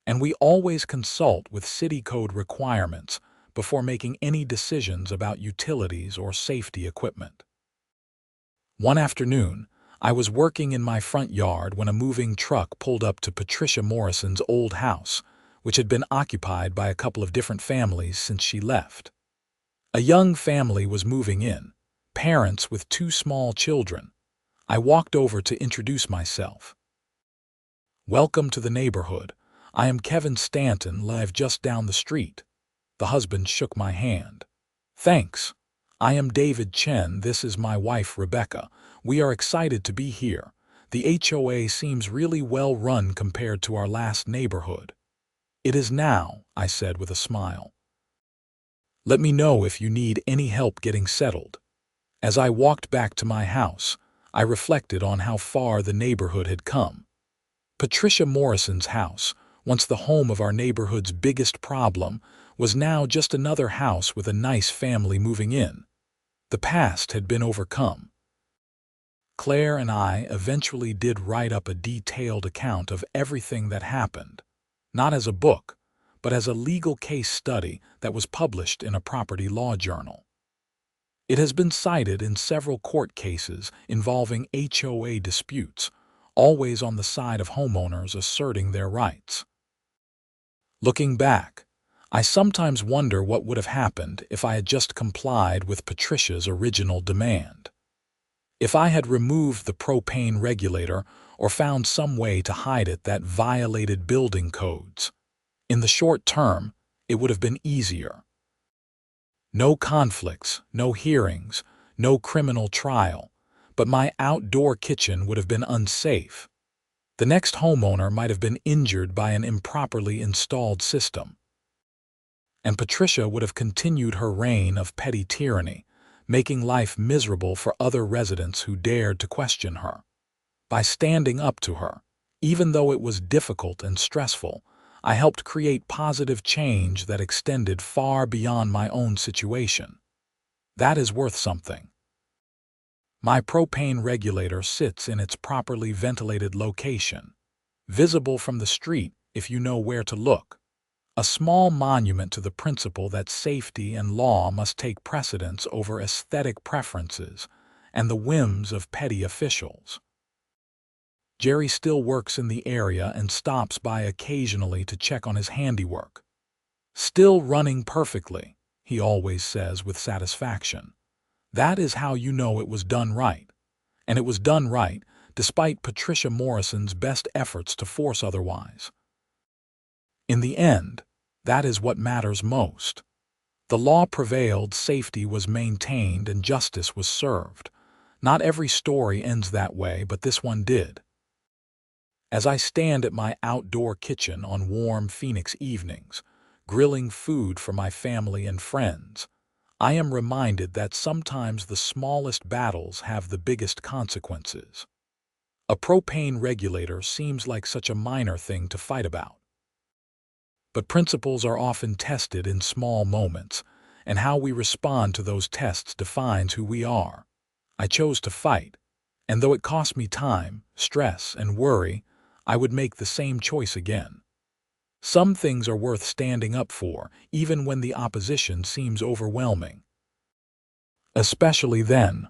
And we always consult with city code requirements before making any decisions about utilities or safety equipment. One afternoon, I was working in my front yard when a moving truck pulled up to Patricia Morrison's old house, which had been occupied by a couple of different families since she left. A young family was moving in, parents with 2 small children. I walked over to introduce myself. "Welcome to the neighborhood. I am Kevin Stanton, live just down the street." The husband shook my hand. "Thanks. I am David Chen. This is my wife, Rebecca. We are excited to be here. The HOA seems really well run compared to our last neighborhood." "It is now," I said with a smile. "Let me know if you need any help getting settled." As I walked back to my house, I reflected on how far the neighborhood had come. Patricia Morrison's house, once the home of our neighborhood's biggest problem, was now just another house with a nice family moving in. The past had been overcome. Claire and I eventually did write up a detailed account of everything that happened, not as a book, but as a legal case study that was published in a property law journal. It has been cited in several court cases involving HOA disputes, always on the side of homeowners asserting their rights. Looking back, I sometimes wonder what would have happened if I had just complied with Patricia's original demand. If I had removed the propane regulator or found some way to hide it that violated building codes. In the short term, it would have been easier. No conflicts, no hearings, no criminal trial, but my outdoor kitchen would have been unsafe. The next homeowner might have been injured by an improperly installed system. And Patricia would have continued her reign of petty tyranny, making life miserable for other residents who dared to question her. By standing up to her, even though it was difficult and stressful, I helped create positive change that extended far beyond my own situation. That is worth something. My propane regulator sits in its properly ventilated location, visible from the street if you know where to look. A small monument to the principle that safety and law must take precedence over aesthetic preferences and the whims of petty officials. Jerry still works in the area and stops by occasionally to check on his handiwork. "Still running perfectly," he always says with satisfaction. That is how you know it was done right. And it was done right despite Patricia Morrison's best efforts to force otherwise. In the end, that is what matters most. The law prevailed, safety was maintained, and justice was served. Not every story ends that way, but this one did. As I stand at my outdoor kitchen on warm Phoenix evenings, grilling food for my family and friends, I am reminded that sometimes the smallest battles have the biggest consequences. A propane regulator seems like such a minor thing to fight about. But principles are often tested in small moments, and how we respond to those tests defines who we are. I chose to fight, and though it cost me time, stress, and worry, I would make the same choice again. Some things are worth standing up for, even when the opposition seems overwhelming. Especially then,